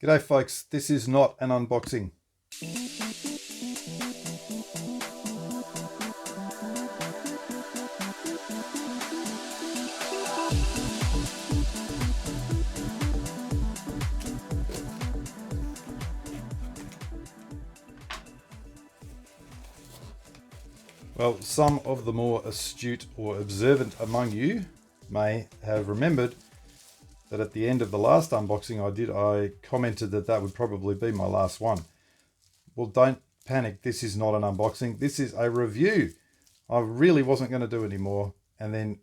G'day folks, this is not an unboxing. Well, some of the more astute or observant among you may have remembered that at the end of the last unboxing I commented that that would probably be my last one. Well, don't panic. This is not an unboxing. This is a review. I really wasn't going to do any more. And then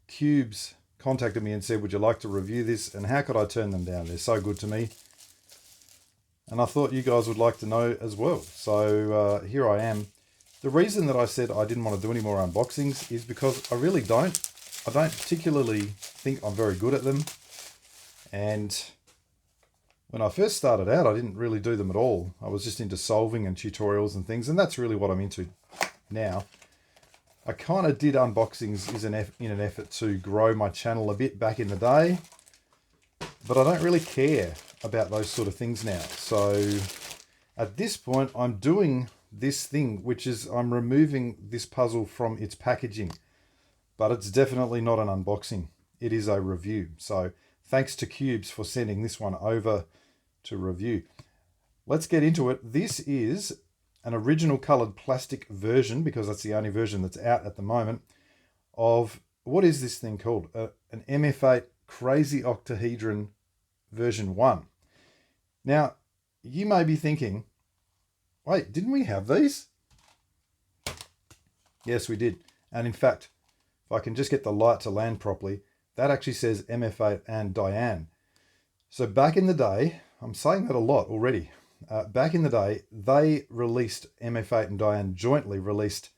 Cubes contacted me and said, would you like to review this? And how could I turn them down? They're so good to me. And I thought you guys would like to know as well. So here I am. The reason that I said I didn't want to do any more unboxings is because I really don't. I don't particularly think I'm very good at them. And when I first started out, I didn't really do them at all. I was just into solving and tutorials and things, and that's really what I'm into now. I kind of did unboxings in an effort to grow my channel a bit back in the day, but I don't really care about those sort of things now. So at this point, I'm doing this thing, which is I'm removing this puzzle from its packaging, but it's definitely not an unboxing. It is a review. So thanks to Cubes for sending this one over to review. Let's get into it. This is an original colored plastic version, because that's the only version that's out at the moment, of, what is this thing called? An MF8 Crazy Octahedron version 1. Now, you may be thinking, wait, didn't we have these? Yes, we did. And in fact, if I can just get the light to land properly, that actually says MF8 and Diane. So back in the day, I'm saying that a lot already. Back in the day, they released, MF8 and Diane jointly released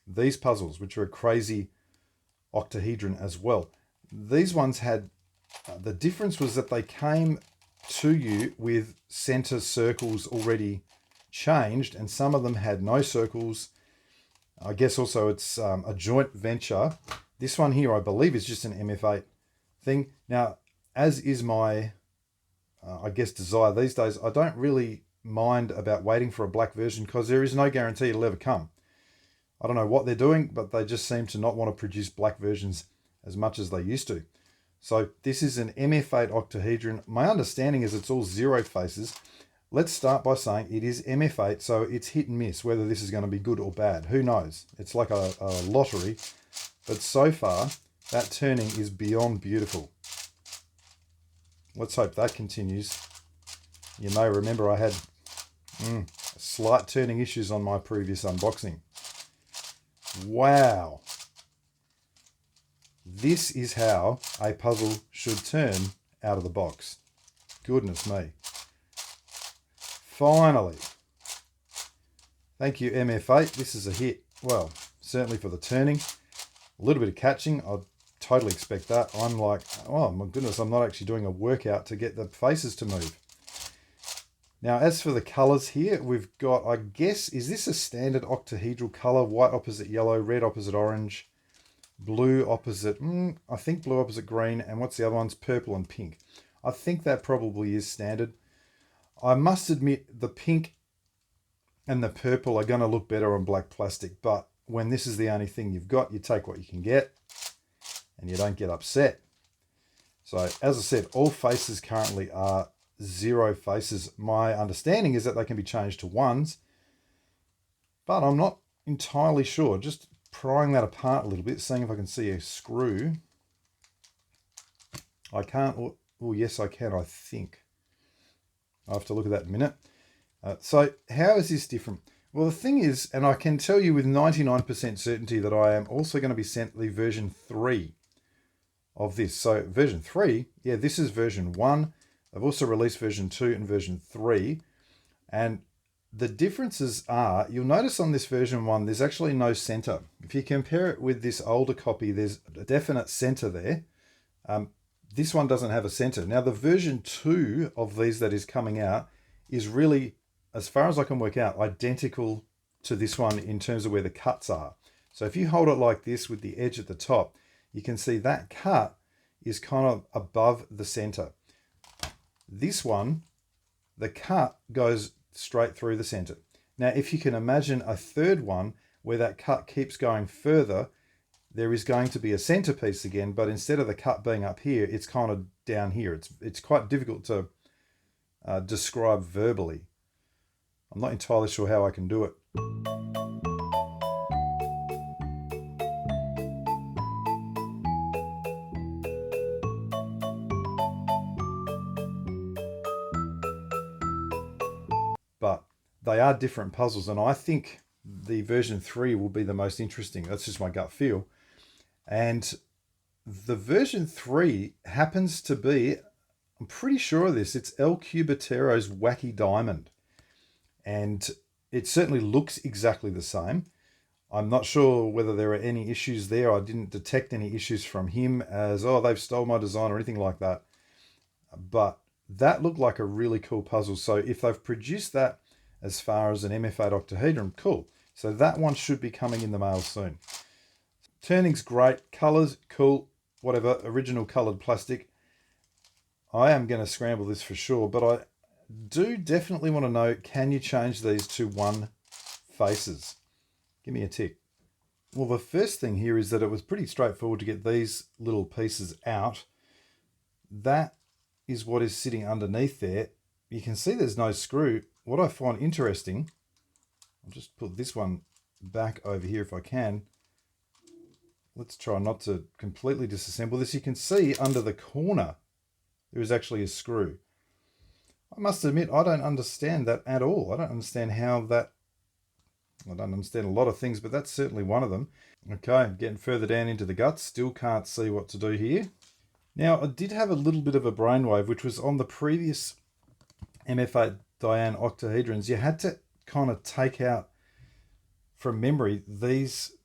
these puzzles, which are a crazy octahedron as well. These ones had, the difference was that they came to you with center circles already changed, and some of them had no circles. I guess also it's a joint venture. This one here, I believe, is just an MF8 thing. Now, as is my, I guess, desire these days, I don't really mind about waiting for a black version because there is no guarantee it'll ever come. I don't know what they're doing, but they just seem to not want to produce black versions as much as they used to. So this is an MF8 octahedron. My understanding is it's all 0 faces. Let's start by saying it is MF8, so it's hit and miss whether this is going to be good or bad. Who knows? It's like a lottery. But so far, that turning is beyond beautiful. Let's hope that continues. You may remember I had slight turning issues on my previous unboxing. Wow. This is how a puzzle should turn out of the box. Goodness me. Finally. Thank you, MF8. This is a hit. Well, certainly for the turning. A little bit of catching. I totally expect that. I'm like, oh my goodness, I'm not actually doing a workout to get the faces to move. Now, as for the colors here, we've got, I guess, is this a standard octahedral color? White opposite yellow, red opposite orange, blue opposite, I think blue opposite green, and what's the other ones? Purple and pink. I think that probably is standard. I must admit the pink and the purple are going to look better on black plastic, but when this is the only thing you've got, you take what you can get and you don't get upset. So as I said, all faces currently are 0 faces. My understanding is that they can be changed to 1s, but I'm not entirely sure. Just prying that apart a little bit, seeing if I can see a screw. I can't, oh yes I can, I think. I'll have to look at that in a minute. So how is this different? Well, the thing is, and I can tell you with 99% certainty that I am also going to be sent the version 3 of this. So version 3, yeah, this is version 1. They've also released version 2 and version 3. And the differences are, you'll notice on this version 1, there's actually no center. If you compare it with this older copy, there's a definite center there. This one doesn't have a center. Now the version 2 of these that is coming out is really, as far as I can work out, identical to this one in terms of where the cuts are. So if you hold it like this with the edge at the top, you can see that cut is kind of above the center. This one the cut goes straight through the center. Now, if you can imagine a third one where that cut keeps going further, there is going to be a centerpiece again, but instead of the cut being up here, it's kind of down here. It's quite difficult to describe verbally. I'm not entirely sure how I can do it. But they are different puzzles, and I think the version 3 will be the most interesting. That's just my gut feel. And the version 3 happens to be, I'm pretty sure of this, it's El Cubatero's Wacky Diamond. And it certainly looks exactly the same. I'm not sure whether there are any issues there. I didn't detect any issues from him as, oh, they've stole my design or anything like that. But that looked like a really cool puzzle. So if they've produced that as far as an MF8 octahedron, cool. So that one should be coming in the mail soon. Turning's great, colors, cool, whatever, original colored plastic. I am going to scramble this for sure, but I do definitely want to know, can you change these to one faces? Give me a tick. Well, the first thing here is that it was pretty straightforward to get these little pieces out. That is what is sitting underneath there. You can see there's no screw. What I find interesting, I'll just put this one back over here if I can. Let's try not to completely disassemble this. You can see under the corner, there is actually a screw. I must admit, I don't understand that at all. I don't understand how that, I don't understand a lot of things, but that's certainly one of them. Okay, getting further down into the guts, still can't see what to do here. Now, I did have a little bit of a brainwave, which was on the previous MF8 Diane octahedrons. You had to kind of take out from memory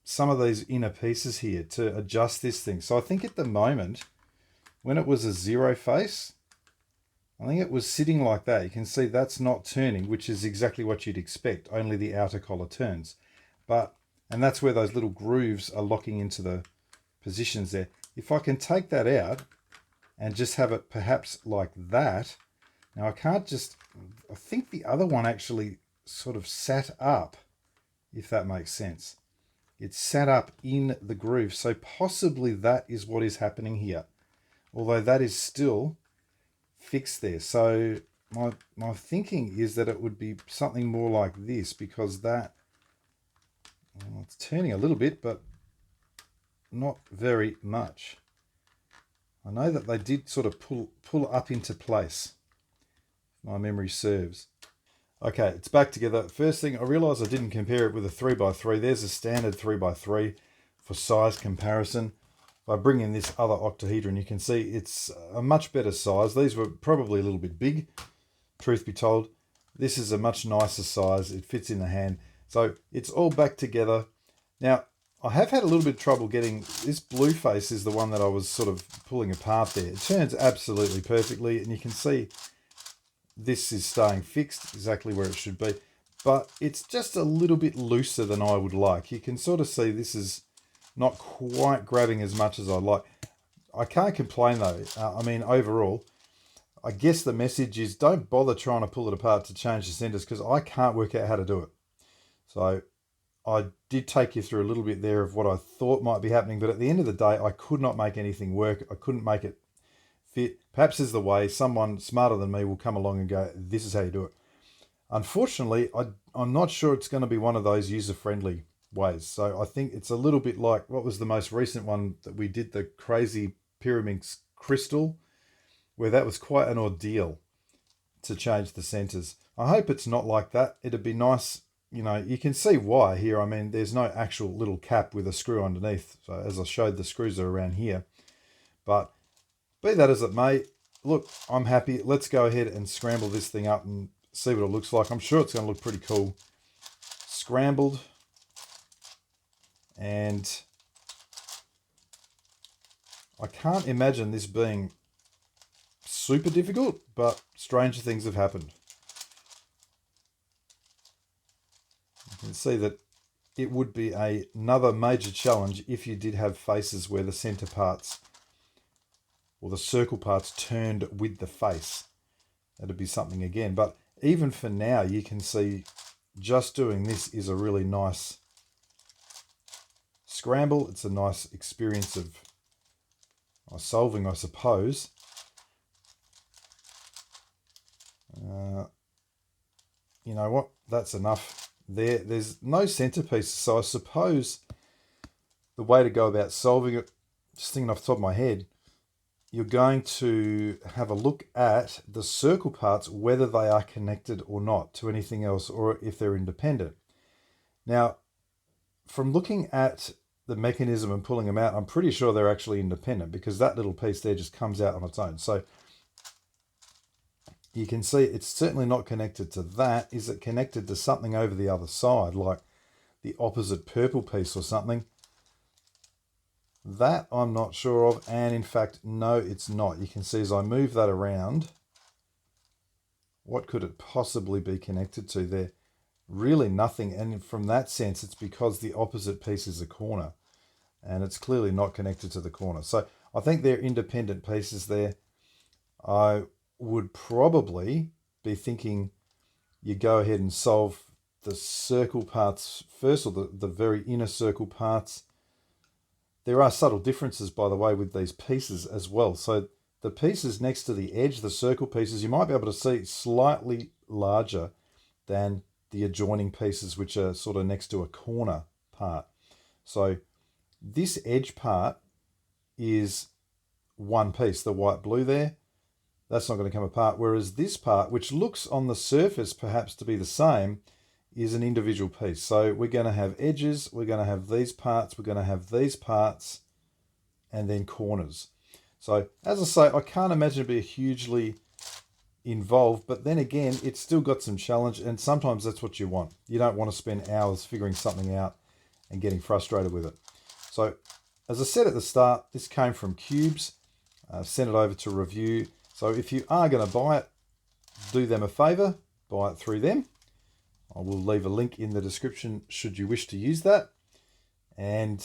some of these inner pieces here to adjust this thing. So I think at the moment, when it was a zero face, I think it was sitting like that. You can see that's not turning, which is exactly what you'd expect. Only the outer collar turns. And that's where those little grooves are locking into the positions there. If I can take that out and just have it perhaps like that. Now I think the other one actually sort of sat up, if that makes sense. It's sat up in the groove. So possibly that is what is happening here. Although that is still fixed there. So my thinking is that it would be something more like this, because that, well, it's turning a little bit, but not very much. I know that they did sort of pull up into place, if my memory serves. Okay, it's back together. First thing, I realised I didn't compare it with a 3x3. There's a standard 3x3 for size comparison. If I bring in this other octahedron, you can see it's a much better size. These were probably a little bit big, truth be told. This is a much nicer size. It fits in the hand. So it's all back together. Now, I have had a little bit of trouble getting, this blue face is the one that I was sort of pulling apart there. It turns absolutely perfectly, and you can see this is staying fixed exactly where it should be, but it's just a little bit looser than I would like. You can sort of see this is not quite grabbing as much as I'd like. I can't complain though. I mean, overall, I guess the message is don't bother trying to pull it apart to change the centers, because I can't work out how to do it. So I did take you through a little bit there of what I thought might be happening, but at the end of the day, I could not make anything work. I couldn't make it fit. Perhaps is the way someone smarter than me will come along and go, this is how you do it. Unfortunately, I'm not sure it's going to be one of those user-friendly ways. So I think it's a little bit like, what was the most recent one that we did, the crazy pyraminx crystal, where that was quite an ordeal to change the centers. I hope it's not like that. It'd be nice. You know, you can see why here. I mean, there's no actual little cap with a screw underneath. So as I showed, the screws are around here. But be that as it may, look, I'm happy. Let's go ahead and scramble this thing up and see what it looks like. I'm sure it's going to look pretty cool. Scrambled. And I can't imagine this being super difficult, but stranger things have happened. You can see that it would be another major challenge if you did have faces where the center parts or the circle parts turned with the face. that'd be something again. But even for now, you can see just doing this is a really nice scramble. It's a nice experience of solving, I suppose. You know what? That's enough there. There's no centerpieces, so I suppose the way to go about solving it, just thinking off the top of my head, you're going to have a look at the circle parts, whether they are connected or not to anything else, or if they're independent. Now, from looking at the mechanism and pulling them out, I'm pretty sure they're actually independent, because that little piece there just comes out on its own. So you can see it's certainly not connected to that. Is it connected to something over the other side, like the opposite purple piece or something? That I'm not sure of, and in fact, no, it's not. You can see as I move that around, what could it possibly be connected to there? Really nothing, and from that sense, it's because the opposite piece is a corner, and it's clearly not connected to the corner. So I think they're independent pieces there. I would probably be thinking you go ahead and solve the circle parts first, or the very inner circle parts. There are subtle differences, by the way, with these pieces as well. So the pieces next to the edge, the circle pieces, you might be able to see slightly larger than the adjoining pieces, which are sort of next to a corner part. So this edge part is one piece, the white blue there. That's not going to come apart. Whereas this part, which looks on the surface perhaps to be the same, is an individual piece. So we're going to have edges, we're going to have these parts, we're going to have these parts, and then corners. So as I say, I can't imagine it be hugely involved, but then again, it's still got some challenge, and sometimes that's what you want. You don't want to spend hours figuring something out and getting frustrated with it. So as I said at the start, this came from Cubes. Sent it over to review. So if you are going to buy it, do them a favor, buy it through them. I will leave a link in the description should you wish to use that. And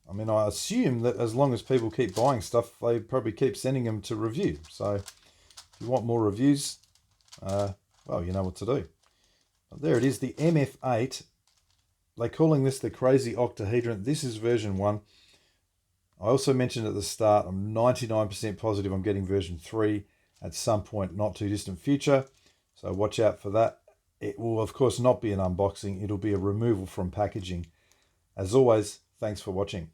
I mean, I assume that as long as people keep buying stuff, they probably keep sending them to review. So if you want more reviews, well, you know what to do. But there it is, the MF8. They're calling this the crazy octahedron. This is version 1. I also mentioned at the start, I'm 99% positive I'm getting version 3 at some point, not too distant future. So watch out for that. It will, of course, not be an unboxing. It'll be a removal from packaging. As always, thanks for watching.